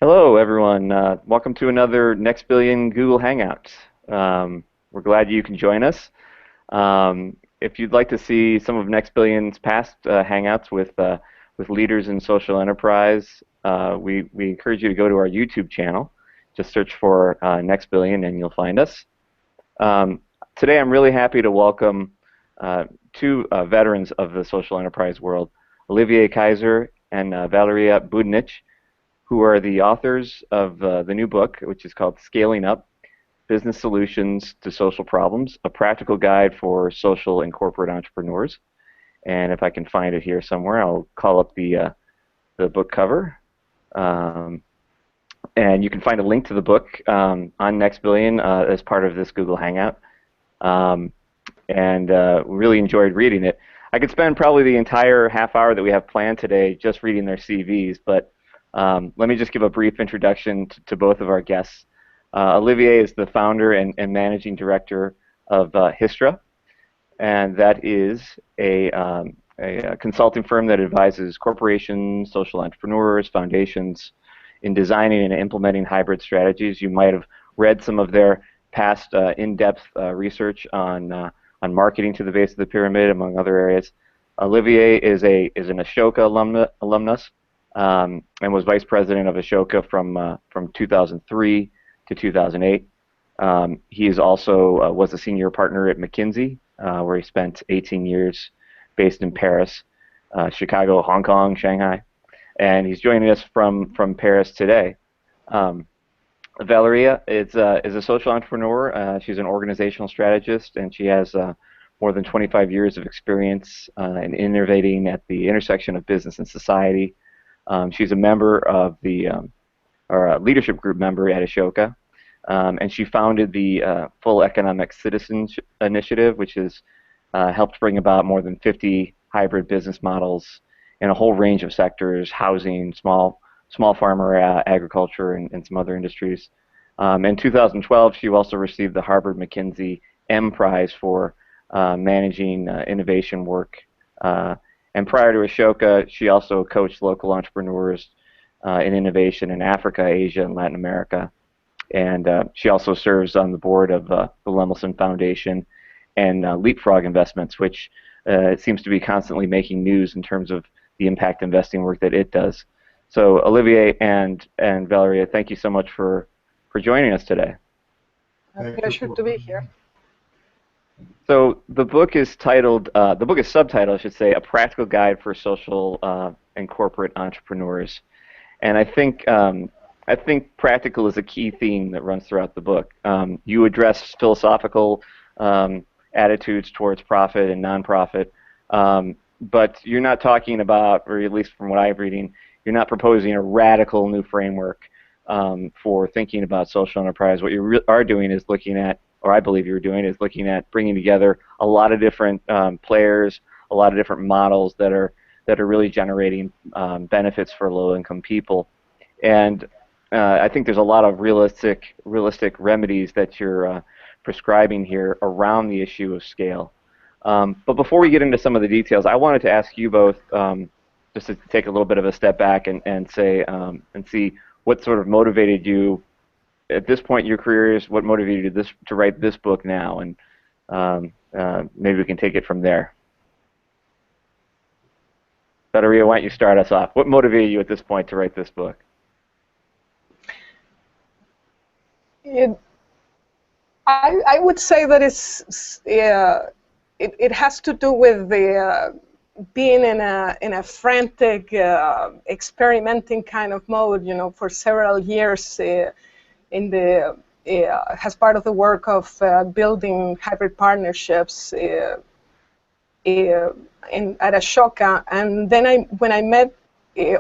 Hello, everyone. Welcome to another NextBillion Google Hangout. We're glad you can join us. If you'd like to see some of NextBillion's past Hangouts with leaders in social enterprise, we encourage you to go to our YouTube channel. Just search for NextBillion and you'll find us. Today, I'm really happy to welcome two veterans of the social enterprise world, Olivier Kayser and Valeria Budinich, who are the authors of the new book, which is called Scaling Up: Business Solutions to Social Problems, a practical guide for social and corporate entrepreneurs. And if I can find it here somewhere, I'll call up the book cover. And you can find a link to the book on NextBillion as part of this Google Hangout. Really enjoyed reading it. I could spend probably the entire half hour that we have planned today just reading their CVs, but let me just give a brief introduction to both of our guests. Olivier is the founder and managing director of Histra, and that is a consulting firm that advises corporations, social entrepreneurs, foundations in designing and implementing hybrid strategies. You might have read some of their past in-depth research on marketing to the base of the pyramid, among other areas. Olivier is an Ashoka alumnus. And was vice president of Ashoka from 2003 to 2008. He is also was a senior partner at McKinsey, where he spent 18 years, based in Paris, Chicago, Hong Kong, Shanghai, and he's joining us from Paris today. Valeria is a social entrepreneur. She's an organizational strategist, and she has more than 25 years of experience in innovating at the intersection of business and society. She's a member of or a leadership group member at Ashoka, and she founded the Full Economic Citizens Initiative, which has helped bring about more than 50 hybrid business models in a whole range of sectors: housing, small farmer agriculture, and some other industries. In 2012, she also received the Harvard McKinsey M Prize for managing innovation work. And prior to Ashoka, she also coached local entrepreneurs in innovation in Africa, Asia, and Latin America. And she also serves on the board of the Lemelson Foundation and Leapfrog Investments, which seems to be constantly making news in terms of the impact investing work that it does. So Olivier and Valeria, thank you so much for joining us today. A pleasure to be here. So the book is titled, the book is subtitled, I should say, A Practical Guide for Social and Corporate Entrepreneurs. And I think practical is a key theme that runs throughout the book. You address philosophical attitudes towards profit and nonprofit, but you're not talking about, or at least from what I'm reading, you're not proposing a radical new framework for thinking about social enterprise. What you are doing is looking at, or I believe you're doing, is looking at bringing together a lot of different players, a lot of different models that are really generating benefits for low-income people. And I think there's a lot of realistic remedies that you're prescribing here around the issue of scale. But before we get into some of the details, I wanted to ask you both, just to take a little bit of a step back and see what sort of motivated you at this point in your careers, what motivated you to write this book now, and maybe we can take it from there. Valeria, why don't you start us off? What motivated you at this point to write this book? I would say that it has to do with being in a frantic, experimenting kind of mode, for several years. As part of the work of building hybrid partnerships at Ashoka, and then when I met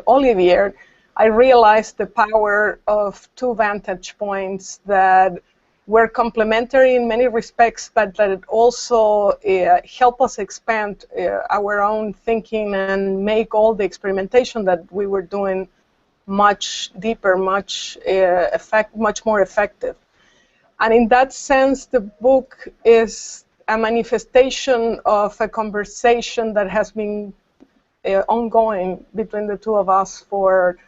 Olivier, I realized the power of two vantage points that were complementary in many respects, but that it also help us expand our own thinking and make all the experimentation that we were doing much deeper, much more effective. And in that sense, the book is a manifestation of a conversation that has been ongoing between the two of us for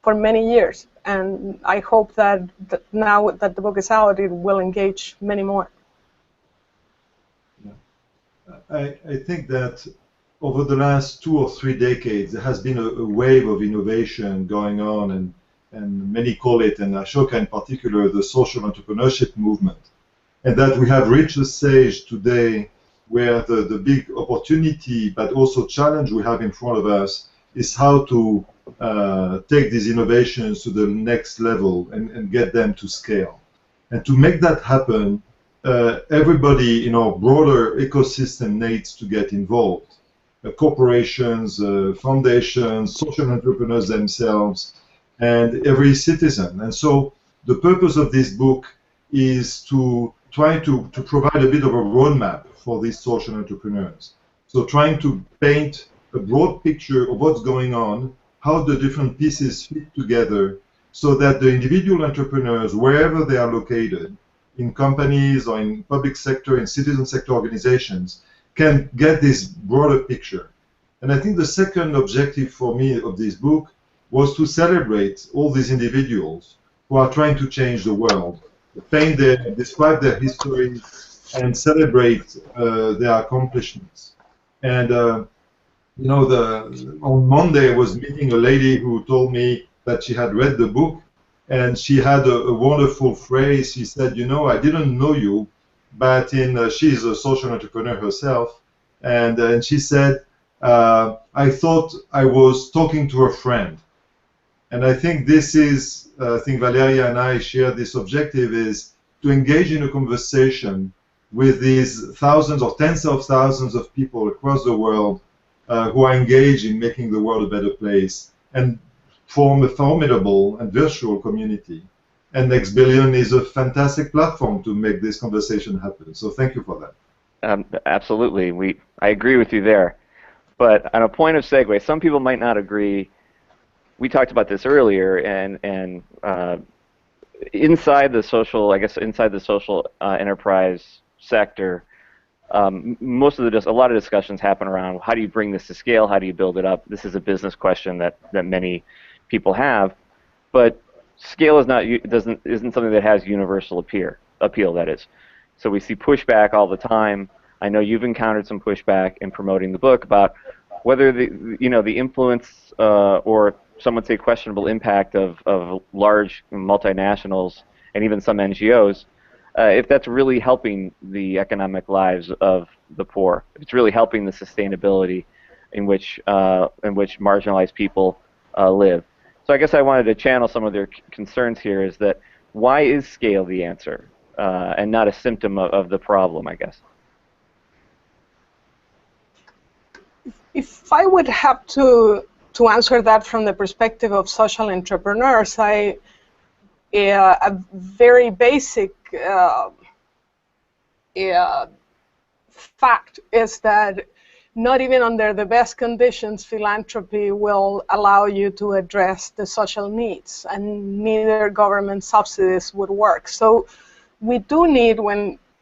many years. and I hope that now that the book is out, it will engage many more. I think that over the last 2 or 3 decades, there has been a wave of innovation going on, and many call it, and Ashoka in particular, the social entrepreneurship movement. And that we have reached a stage today where the big opportunity, but also challenge we have in front of us is how to take these innovations to the next level and get them to scale. And to make that happen, everybody in our broader ecosystem needs to get involved. Corporations, foundations, social entrepreneurs themselves, and every citizen. And so the purpose of this book is to try to provide a bit of a roadmap for these social entrepreneurs. So trying to paint a broad picture of what's going on, how the different pieces fit together, so that the individual entrepreneurs, wherever they are located, in companies or in public sector, in citizen sector organizations, can get this broader picture. And I think the second objective for me of this book was to celebrate all these individuals who are trying to change the world, describe their history, and celebrate their accomplishments. And you know, on Monday I was meeting a lady who told me that she had read the book, and she had a wonderful phrase. She said, you know, I didn't know you, but she's a social entrepreneur herself, and she said, I thought I was talking to a friend. And I think this is, I think Valeria and I share this objective, is to engage in a conversation with these thousands or tens of thousands of people across the world who are engaged in making the world a better place and form a formidable and virtual community. And NextBillion is a fantastic platform to make this conversation happen. So thank you for that. Absolutely. I agree with you there. But on a point of segue, some people might not agree. We talked about this earlier, and inside the social, inside the social enterprise sector, a lot of discussions happen around how do you bring this to scale, how do you build it up. This is a business question that many people have, but scale isn't something that has universal appeal. That is, so we see pushback all the time. I know you've encountered some pushback in promoting the book about whether the influence or some would say questionable impact of large multinationals and even some NGOs, if that's really helping the economic lives of the poor, if it's really helping the sustainability in which marginalized people live. So I guess I wanted to channel some of their concerns here. Is that why is scale the answer and not a symptom of the problem, I guess? If I would have to answer that from the perspective of social entrepreneurs, a very basic fact is that not even under the best conditions, philanthropy will allow you to address the social needs, and neither government subsidies would work. So we do need,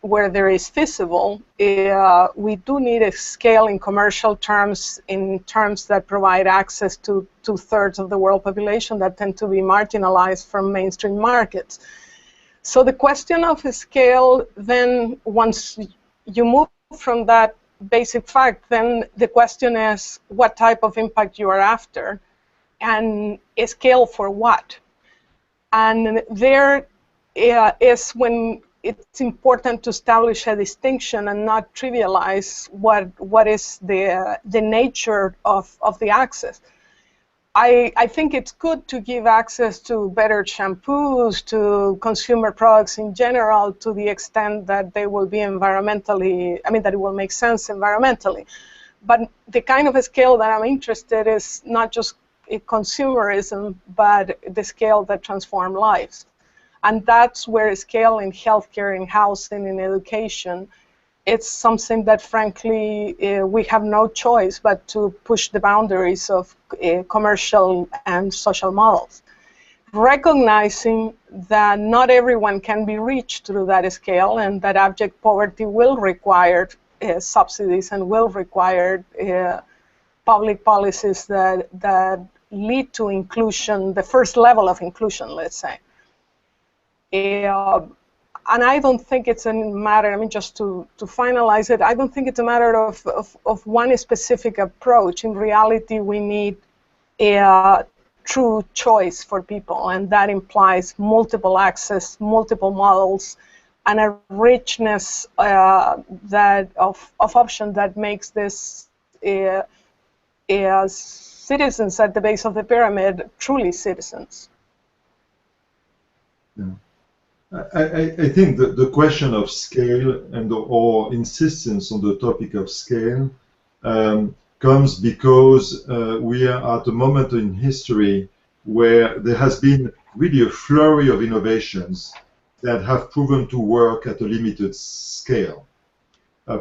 where there is feasible, we do need a scale in commercial terms, in terms that provide access to 2/3 of the world population that tend to be marginalized from mainstream markets. So the question of scale, then once you move from that basic fact, then the question is what type of impact you are after, and a scale for what. And there is when it's important to establish a distinction and not trivialize what is the nature of the access. I think it's good to give access to better shampoos, to consumer products in general, to the extent that they will be environmentally, that it will make sense environmentally. But the kind of a scale that I'm interested in is not just consumerism, but the scale that transforms lives. And that's where scale in healthcare, in housing, in education, it's something that, frankly, we have no choice but to push the boundaries of commercial and social models. Recognizing that not everyone can be reached through that scale, and that abject poverty will require subsidies and will require public policies that lead to inclusion, the first level of inclusion, let's say. And I don't think it's a matter, I mean, just to finalize it, I don't think it's a matter of one specific approach. In reality, we need a true choice for people, and that implies multiple access, multiple models, and a richness of option that makes this citizens at the base of the pyramid truly citizens. Yeah. I think that the question of scale and or insistence on the topic of scale comes because we are at a moment in history where there has been really a flurry of innovations that have proven to work at a limited scale.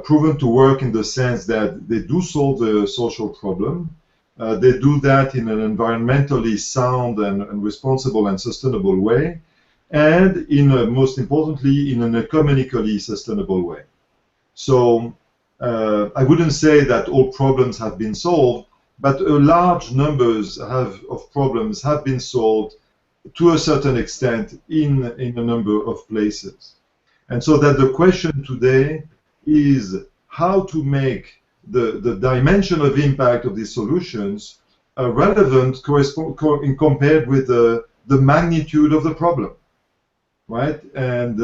Proven to work in the sense that they do solve the social problem. They do that in an environmentally sound and responsible and sustainable way, and most importantly, in an economically sustainable way. So I wouldn't say that all problems have been solved, but a large numbers of problems have been solved to a certain extent in a number of places. And so that the question today is how to make the dimension of impact of these solutions relevant compared with the magnitude of the problem. Right? And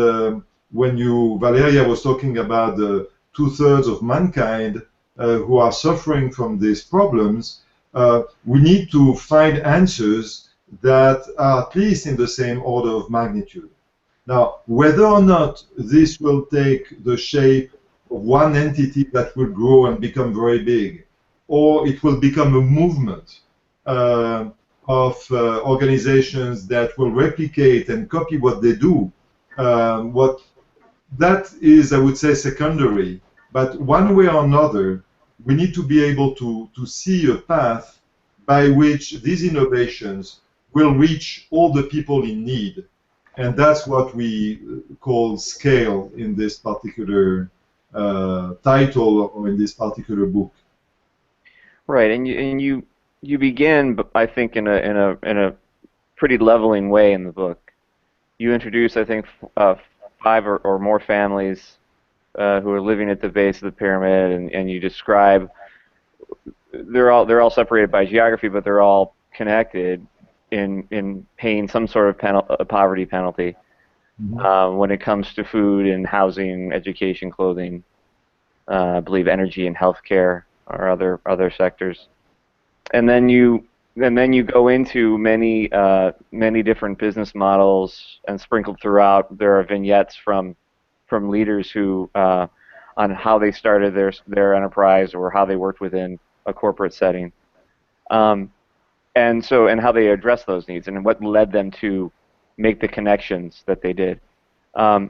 when Valeria was talking about the 2/3 of mankind who are suffering from these problems, we need to find answers that are at least in the same order of magnitude. Now, whether or not this will take the shape of one entity that will grow and become very big, or it will become a movement of organizations that will replicate and copy what they do. That is, I would say, secondary. But one way or another, we need to be able to see a path by which these innovations will reach all the people in need. And that's what we call scale in this particular title or in this particular book. Right, and you begin, I think, in a pretty leveling way in the book. You introduce, I think, 5 or more families who are living at the base of the pyramid, and you describe they're all separated by geography, but they're all connected in paying some sort of poverty penalty when it comes to food and housing, education, clothing, I believe energy and healthcare or other sectors. And then you go into many different business models, and sprinkled throughout there are vignettes from leaders who on how they started their enterprise or how they worked within a corporate setting, and how they address those needs and what led them to make the connections that they did. I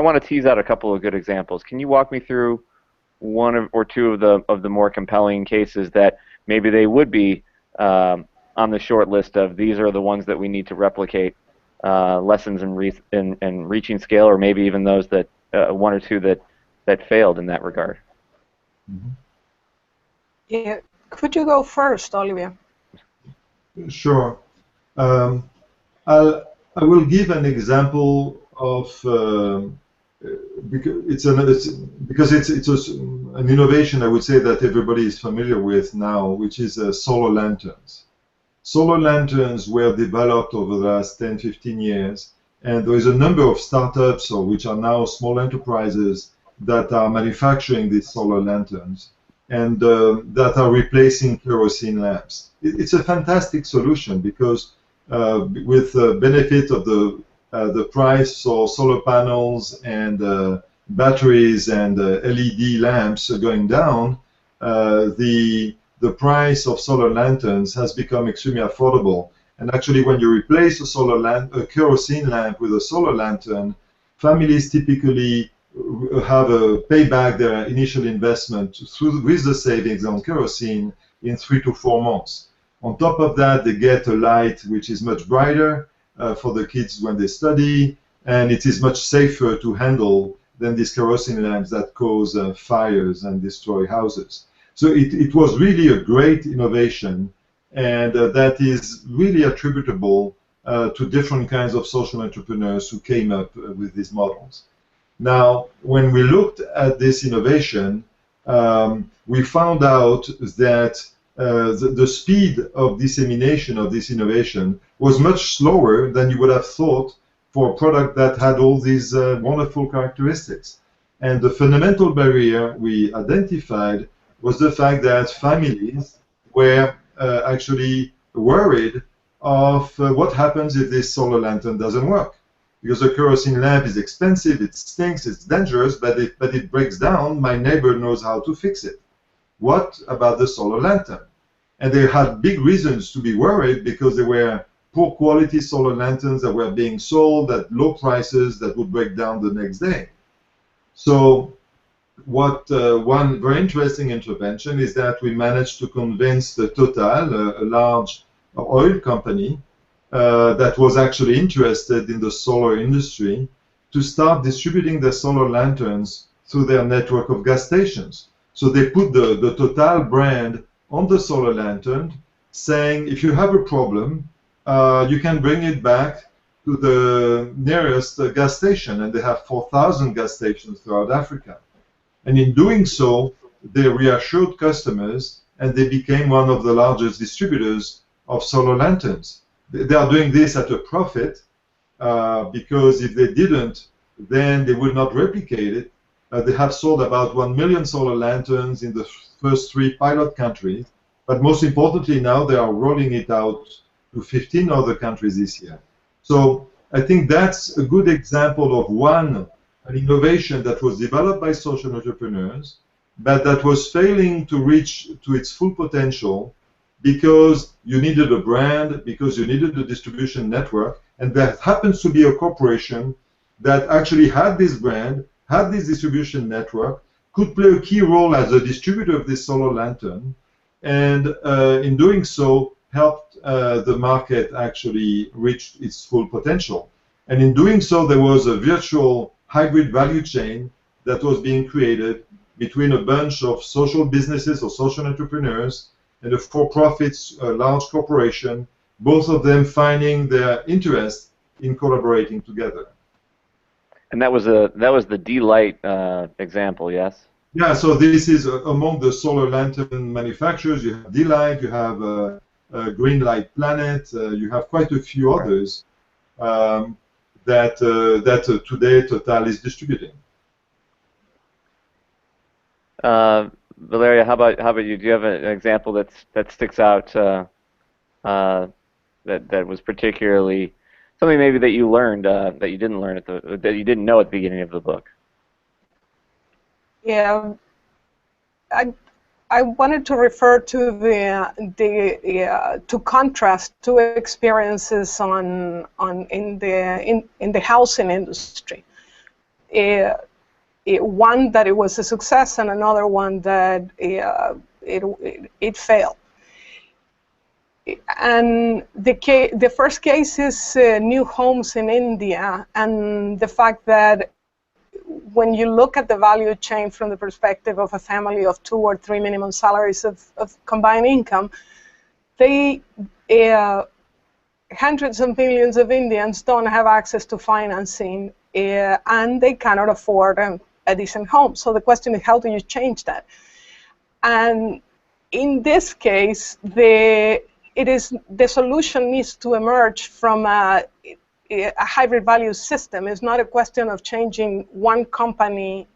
want to tease out a couple of good examples. Can you walk me through one or two of the more compelling cases that maybe they would be on the short list of these are the ones that we need to replicate lessons in reaching scale, or maybe even those that one or two that failed in that regard? Yeah, could you go first, Olivier? Sure. I will give an example of because it's an innovation I would say that everybody is familiar with now, which is solar lanterns. Solar lanterns were developed over the last 10-15 years, and there is a number of startups which are now small enterprises that are manufacturing these solar lanterns and that are replacing kerosene lamps. It's a fantastic solution because with the benefit of the price for solar panels and batteries and LED lamps going down, the price of solar lanterns has become extremely affordable. And actually, when you replace a kerosene lamp with a solar lantern, families typically have pay back their initial investment with the savings on kerosene in 3 to 4 months. On top of that, they get a light which is much brighter for the kids when they study, and it is much safer to handle than these kerosene lamps that cause fires and destroy houses. So it was really a great innovation, and that is really attributable to different kinds of social entrepreneurs who came up with these models. Now, when we looked at this innovation, we found out that the speed of dissemination of this innovation was much slower than you would have thought for a product that had all these wonderful characteristics. And the fundamental barrier we identified was the fact that families were actually worried of what happens if this solar lantern doesn't work. Because a kerosene lamp is expensive, it stinks, it's dangerous, but it breaks down, my neighbor knows how to fix it. What about the solar lantern? And they had big reasons to be worried because there were poor quality solar lanterns that were being sold at low prices that would break down the next day. So what one very interesting intervention is that we managed to convince the Total, a large oil company, that was actually interested in the solar industry, to start distributing their solar lanterns through their network of gas stations. So they put the Total brand on the solar lantern, saying, if you have a problem, you can bring it back to the nearest gas station. And they have 4,000 gas stations throughout Africa. And in doing so, they reassured customers, and they became one of the largest distributors of solar lanterns. They are doing this at a profit because if they didn't, then they would not replicate it. They have sold about 1 million solar lanterns in the first 3 pilot countries, but most importantly now they are rolling it out to 15 other countries this year. So I think that's a good example of an innovation that was developed by social entrepreneurs, but that was failing to reach to its full potential because you needed a brand, because you needed a distribution network, and there happens to be a corporation that actually had this brand, had this distribution network, could play a key role as a distributor of this solar lantern, and in doing so, helped the market actually reach its full potential. And in doing so, there was a virtual hybrid value chain that was being created between a bunch of social businesses or social entrepreneurs and a for-profit large corporation, both of them finding their interest in collaborating together. And that was the D-Light example, yes? Yeah, so this is among the solar lantern manufacturers. You have D-Light, you have Green Light Planet, you have quite a few others that today Total is distributing. Valeria, how about you? Do you have an example that sticks out that was particularly something maybe that you learned that you didn't learn that you didn't know at the beginning of the book? Yeah, I wanted to refer to to contrast two experiences in the housing industry. One that it was a success, and another one that it failed. And the first case is new homes in India, and the fact that when you look at the value chain from the perspective of a family of 2 or 3 minimum salaries of combined income, hundreds of millions of Indians don't have access to financing, and they cannot afford a decent home. So the question is, how do you change that? And in this case, the solution needs to emerge from a hybrid value system. It's not a question of changing one company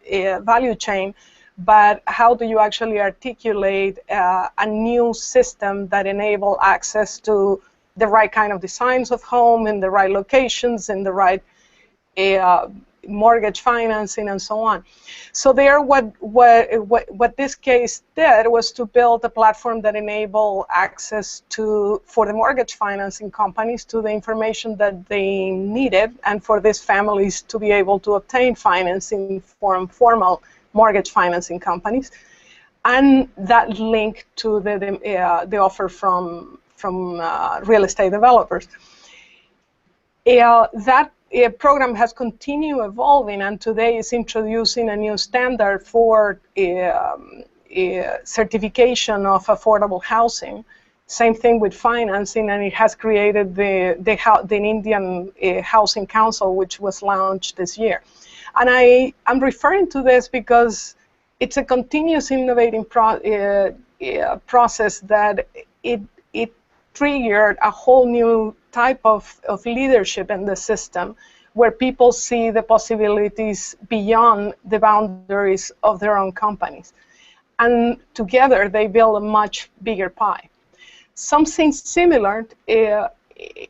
value chain, but how do you actually articulate a new system that enable access to the right kind of designs of home in the right locations, in the right mortgage financing, and so on. So there, what this case did was to build a platform that enabled access for the mortgage financing companies to the information that they needed, and for these families to be able to obtain financing from formal mortgage financing companies, and that link to the offer from real estate developers. That program has continued evolving, and today is introducing a new standard for certification of affordable housing, Same thing with financing, and it has created the Indian Housing Council, which was launched this year. And I'm referring to this because it's a continuous innovating process that it triggered a whole new type of leadership in the system, where people see the possibilities beyond the boundaries of their own companies. And together they build a much bigger pie. Something similar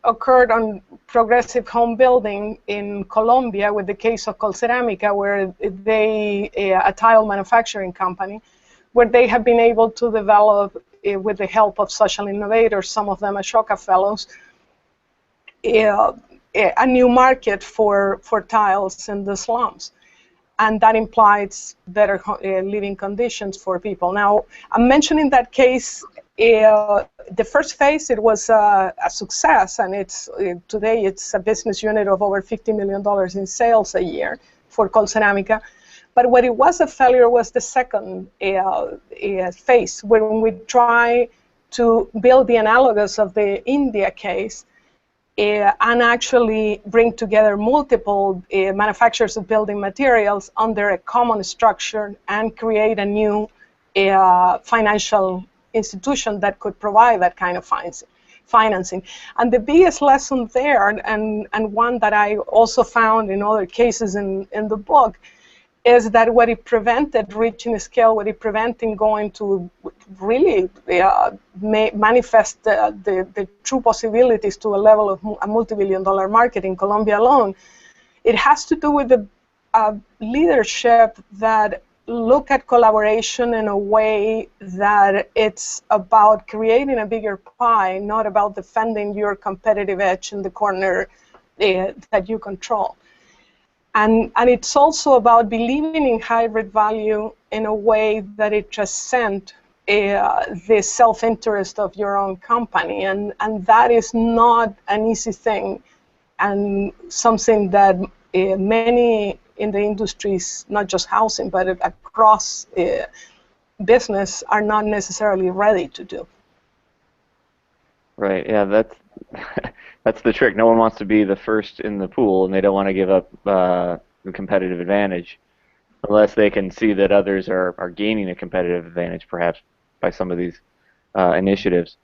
occurred on progressive home building in Colombia with the case of Colceramica, where a tile manufacturing company, where they have been able to develop, with the help of social innovators, some of them Ashoka Fellows, a new market for tiles in the slums. And that implies better living conditions for people. Now, I'm mentioning that case. The first phase, it was a success, and today it's a business unit of over $50 million in sales a year for Colceramica. But what it was a failure was the second phase, when we try to build the analogous of the India case, and actually bring together multiple manufacturers of building materials under a common structure and create a new financial institution that could provide that kind of financing. And the biggest lesson there, and one that I also found in other cases in the book, is that what it prevented reaching scale, what it prevented going to really manifest the true possibilities to a level of a multi-billion-dollar market in Colombia alone, it has to do with the leadership that look at collaboration in a way that it's about creating a bigger pie, not about defending your competitive edge in the corner that you control. And it's also about believing in hybrid value in a way that it transcends the self-interest of your own company. And that is not an easy thing, and something that many in the industries, not just housing, but across business, are not necessarily ready to do. Right, yeah, that's the trick. No one wants to be the first in the pool, and they don't want to give up the competitive advantage unless they can see that others are gaining a competitive advantage, perhaps, by some of these initiatives.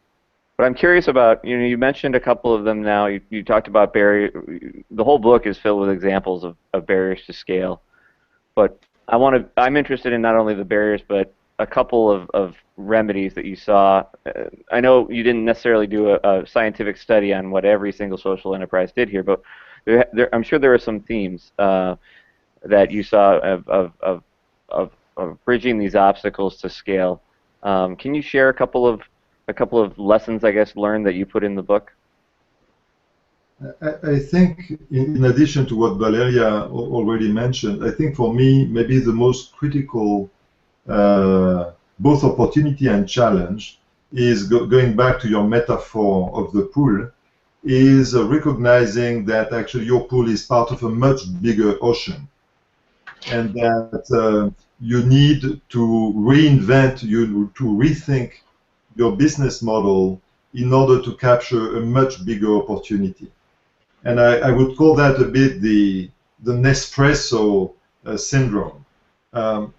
But I'm curious about, you mentioned a couple of them now. You talked about barrier. The whole book is filled with examples of barriers to scale. But I'm interested in not only the barriers, but a couple of remedies that you saw. I know you didn't necessarily do a scientific study on what every single social enterprise did here, but I'm sure there are some themes that you saw of bridging these obstacles to scale. Can you share a couple of lessons, I guess, learned that you put in the book? I think, in addition to what Valeria already mentioned, I think for me, maybe the most critical both opportunity and challenge is going back to your metaphor of the pool, is recognizing that actually your pool is part of a much bigger ocean, and that you need to reinvent, to rethink your business model in order to capture a much bigger opportunity. And I would call that a bit the Nespresso syndrome,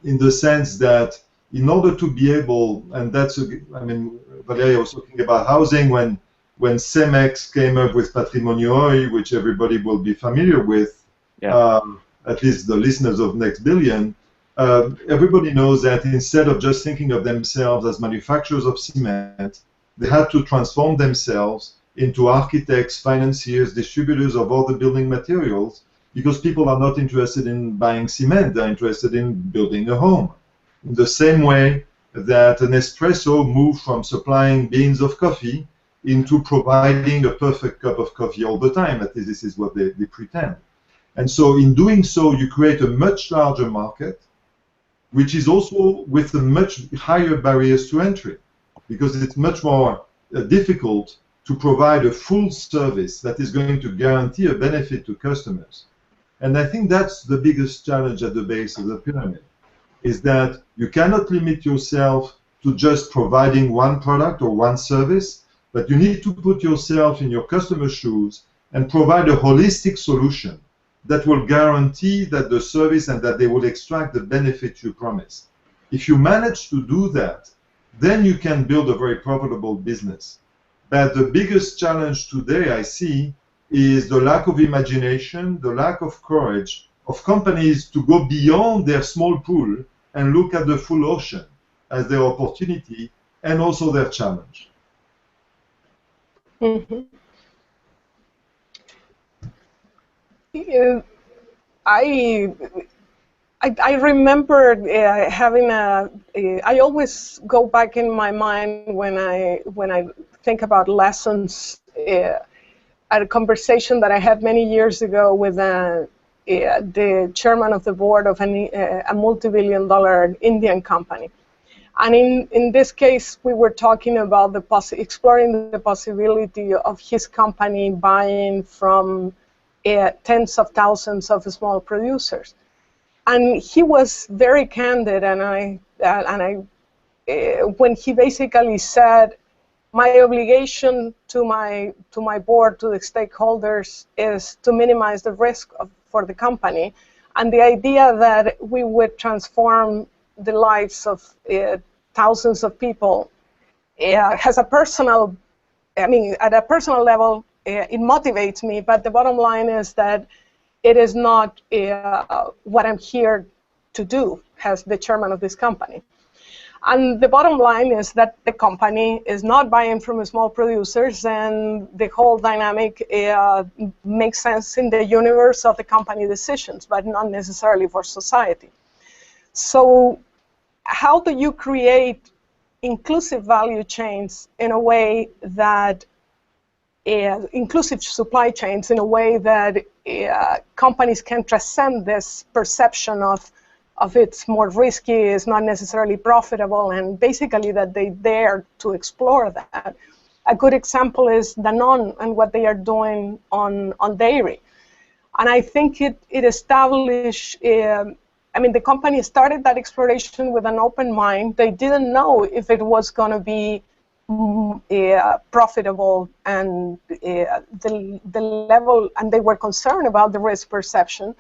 in the sense that in order to be able, and that's, I mean, Valeria was talking about housing when Cemex came up with Patrimonio Hoy, which everybody will be familiar with, yeah. At least the listeners of NextBillion, everybody knows that instead of just thinking of themselves as manufacturers of cement, they had to transform themselves into architects, financiers, distributors of all the building materials, because people are not interested in buying cement, they're interested in building a home. In the same way that an espresso moved from supplying beans of coffee into providing a perfect cup of coffee all the time. At least this is what they pretend. And so in doing so, you create a much larger market, which is also with a much higher barriers to entry, because it's much more difficult to provide a full service that is going to guarantee a benefit to customers. And I think that's the biggest challenge at the base of the pyramid, is that you cannot limit yourself to just providing one product or one service, but you need to put yourself in your customer's shoes and provide a holistic solution that will guarantee that the service and that they will extract the benefit you promise. If you manage to do that, then you can build a very profitable business. But the biggest challenge today I see is the lack of imagination, the lack of courage of companies to go beyond their small pool and look at the full ocean as their opportunity and also their challenge. Mm-hmm. Yeah, I remember having I always go back in my mind when I think about lessons at a conversation that I had many years ago with the chairman of the board of a multi-billion-dollar Indian company. And in this case, we were talking about exploring the possibility of his company buying from tens of thousands of small producers. And he was very candid, and when he basically said, my obligation to my board, to the stakeholders, is to minimize the risk for the company, and the idea that we would transform the lives of thousands of people has a personal, at a personal level, it motivates me, but the bottom line is that it is not what I'm here to do as the chairman of this company. And the bottom line is that the company is not buying from small producers, and the whole dynamic makes sense in the universe of the company decisions, but not necessarily for society. So how do you create inclusive value chains in a way that inclusive supply chains in a way that companies can transcend this perception of it's more risky, it's not necessarily profitable, and basically that they dare to explore that. A good example is Danone and what they are doing on dairy. And I think it established, the company started that exploration with an open mind. They didn't know if it was going to be profitable, and the level, and they were concerned about the risk perception.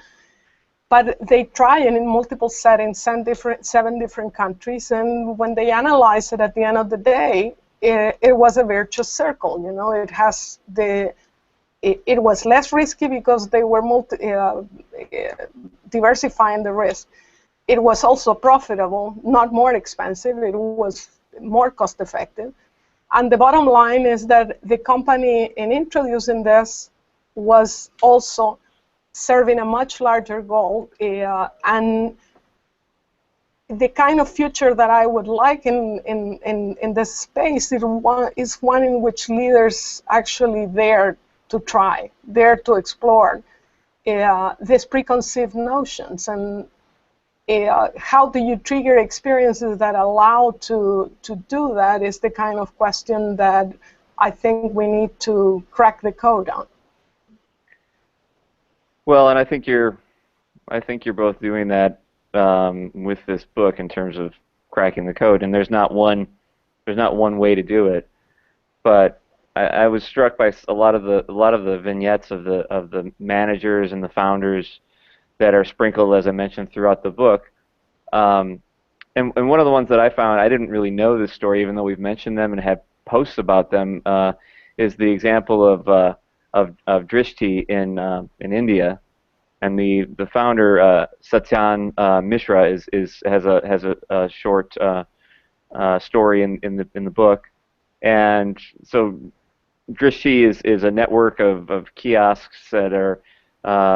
But they tried it in multiple settings, 7 different countries, and when they analyzed it at the end of the day, it was a virtuous circle. You know, it was less risky because they were diversifying the risk. It was also profitable, not more expensive. It was more cost effective. And the bottom line is that the company, in introducing this, was also serving a much larger goal. And the kind of future that I would like in this space is one in which leaders actually dare to try, dare to explore these preconceived notions. And how do you trigger experiences that allow to do that is the kind of question that I think we need to crack the code on. Well, and I think you're both doing that with this book in terms of cracking the code. And there's not one way to do it. But I was struck by a lot of the vignettes of the managers and the founders that are sprinkled, as I mentioned, throughout the book. And one of the ones that I found, I didn't really know this story, even though we've mentioned them and had posts about them, is the example of Drishti in India, and the founder Satyan Mishra has a short story in the book, and so Drishti is a network of kiosks that are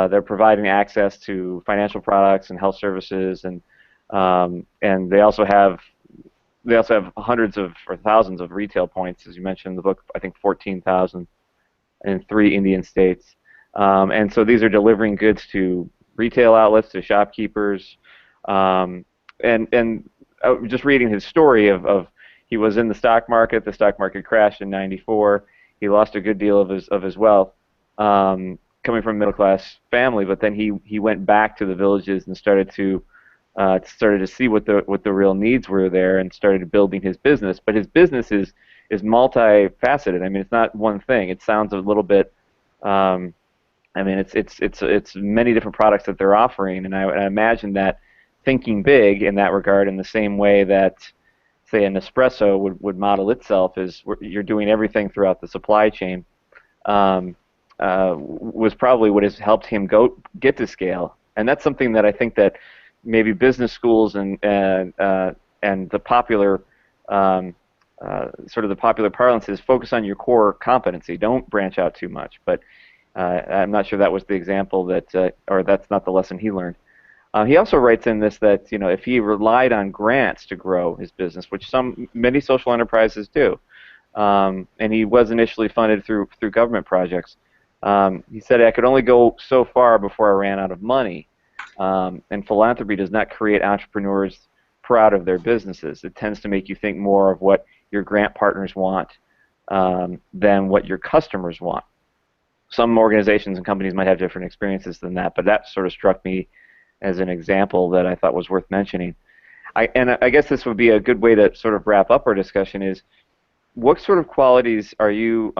they're providing access to financial products and health services, and they also have hundreds of or thousands of retail points, as you mentioned in the book. I think 14,000 in 3 Indian states, and so these are delivering goods to retail outlets, to shopkeepers, and just reading his story of he was in the stock market. The stock market crashed in '94. He lost a good deal of his wealth, coming from a middle-class family, but then he went back to the villages and started to see what the real needs were there, and started building his business. But his business is is multifaceted. I mean, it's not one thing. It sounds a little bit. I mean, it's many different products that they're offering, and I imagine that thinking big in that regard, in the same way that, say, a Nespresso would model itself, is you're doing everything throughout the supply chain. Was probably what has helped him get to scale, and that's something that I think that maybe business schools and the popular sort of the popular parlance is focus on your core competency. Don't branch out too much. But I'm not sure that was the example that, or that's not the lesson he learned. He also writes in this that if he relied on grants to grow his business, which many social enterprises do, and he was initially funded through government projects. He said, I could only go so far before I ran out of money. And philanthropy does not create entrepreneurs proud of their businesses. It tends to make you think more of what your grant partners want than what your customers want. Some organizations and companies might have different experiences than that, but that sort of struck me as an example that I thought was worth mentioning. And I guess this would be a good way to sort of wrap up our discussion is, what sort of qualities are you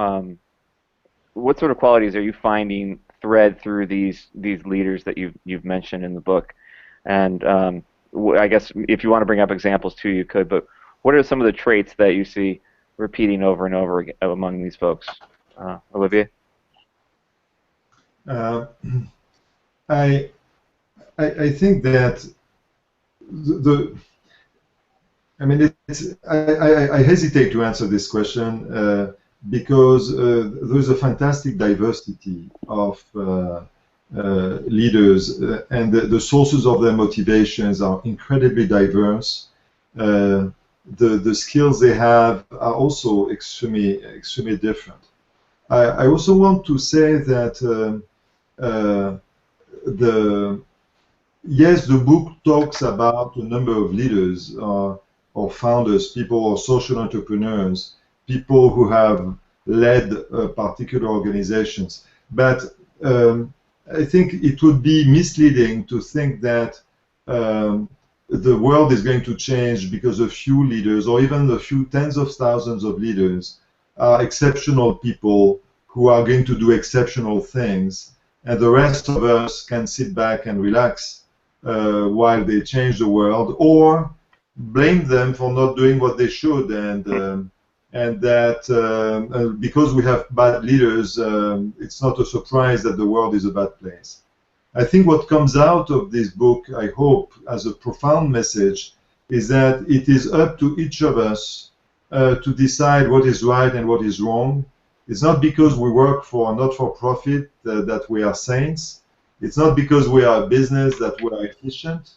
finding thread through these leaders that you've mentioned in the book? And I guess if you want to bring up examples too, you could. But what are some of the traits that you see repeating over and over again among these folks? Olivier? I think that I hesitate to answer this question because there's a fantastic diversity of leaders, and the sources of their motivations are incredibly diverse. The skills they have are also extremely different. I also want to say that yes, the book talks about a number of leaders or founders, people or social entrepreneurs, people who have led particular organizations. But I think it would be misleading to think that the world is going to change because a few leaders, or even a few tens of thousands of leaders, are exceptional people who are going to do exceptional things, and the rest of us can sit back and relax while they change the world, or blame them for not doing what they should, and that because we have bad leaders, it's not a surprise that the world is a bad place. I think what comes out of this book, I hope, as a profound message, is that it is up to each of us to decide what is right and what is wrong. It's not because we work for a not-for-profit that we are saints. It's not because we are a business that we are efficient.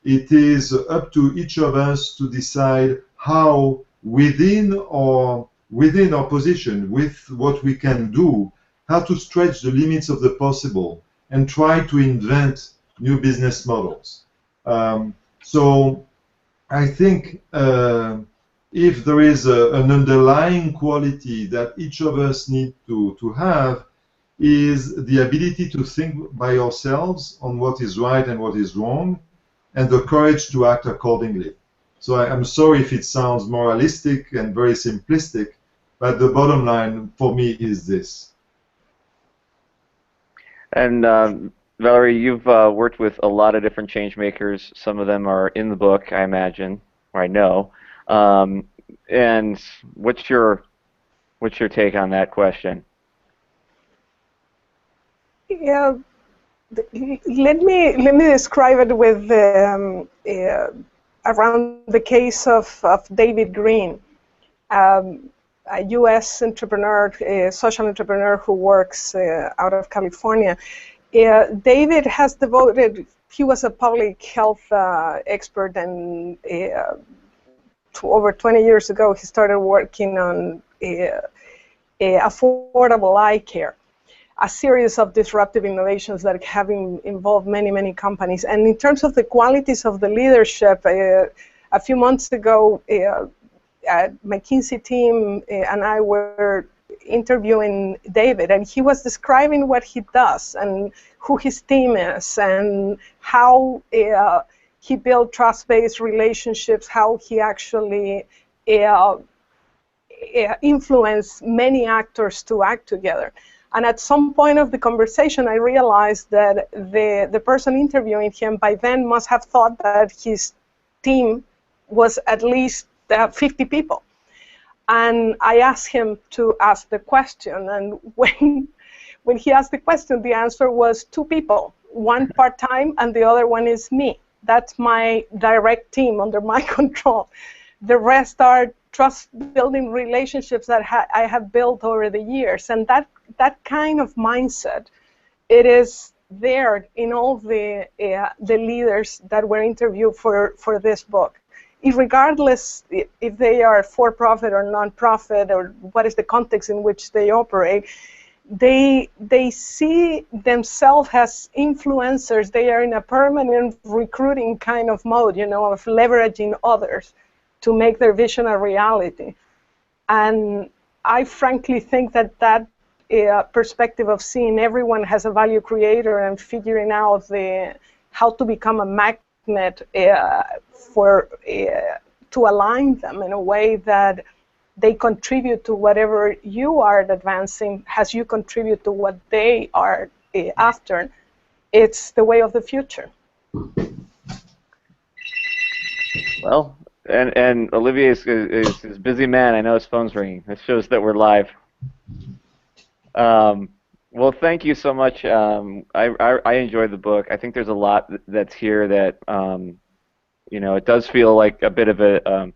It is up to each of us to decide how, within our position, with what we can do, how to stretch the limits of the possible and try to invent new business models. So I think if there is an underlying quality that each of us need to have, is the ability to think by ourselves on what is right and what is wrong, and the courage to act accordingly. So I'm sorry if it sounds moralistic and very simplistic, but the bottom line for me is this. And Valerie, you've worked with a lot of different change makers. Some of them are in the book, I imagine, or I know. And what's your take on that question? Yeah, let me describe it with around the case of David Green, a U.S. entrepreneur, a social entrepreneur who works out of California. David has devoted. He was a public health expert, and over 20 years ago, he started working on affordable eye care, a series of disruptive innovations that have involved many companies. And in terms of the qualities of the leadership, a few months ago, McKinsey team and I were interviewing David, and he was describing what he does and who his team is and how he built trust-based relationships, how he actually influence many actors to act together. And at some point of the conversation, I realized that the person interviewing him by then must have thought that his team was at least 50 people. And I asked him to ask the question, and when he asked the question, the answer was 2 people, one part-time and the other one is me. That's my direct team under my control. The rest are trust-building relationships that I have built over the years, and that kind of mindset, it is there in all the leaders that were interviewed for this book. Regardless if they are for-profit or non-profit or what is the context in which they operate, they see themselves as influencers. They are in a permanent recruiting kind of mode, you know, of leveraging others to make their vision a reality. And I frankly think that perspective of seeing everyone as a value creator and figuring out how to become a magnet to align them in a way that they contribute to whatever you are advancing as you contribute to what they are after. It's the way of the future. Well, and Olivier is a busy man. I know his phone's ringing. It shows that we're live. Well, thank you so much. I enjoyed the book. I think there's a lot that's here that, you know, it does feel like a bit of a,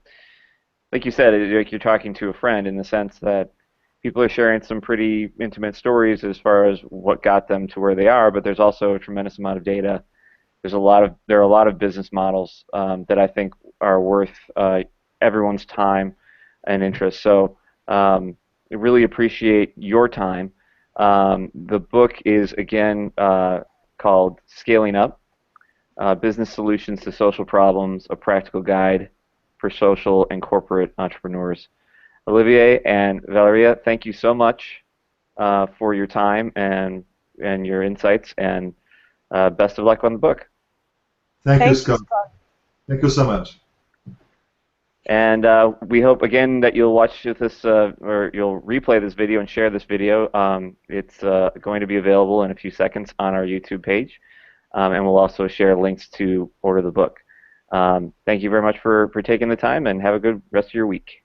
like you said, like you're talking to a friend in the sense that people are sharing some pretty intimate stories as far as what got them to where they are, but there's also a tremendous amount of data. There are a lot of business models that I think are worth everyone's time and interest. So I really appreciate your time. The book is, again, called Scaling Up, Business Solutions to Social Problems, a Practical Guide for Social and Corporate Entrepreneurs. Olivier and Valeria, thank you so much for your time and your insights, and best of luck on the book. Thank you, Scott. Thank you so much. And we hope, again, that you'll watch this, or you'll replay this video and share this video. It's going to be available in a few seconds on our YouTube page, and we'll also share links to order the book. Thank you very much for taking the time, and have a good rest of your week.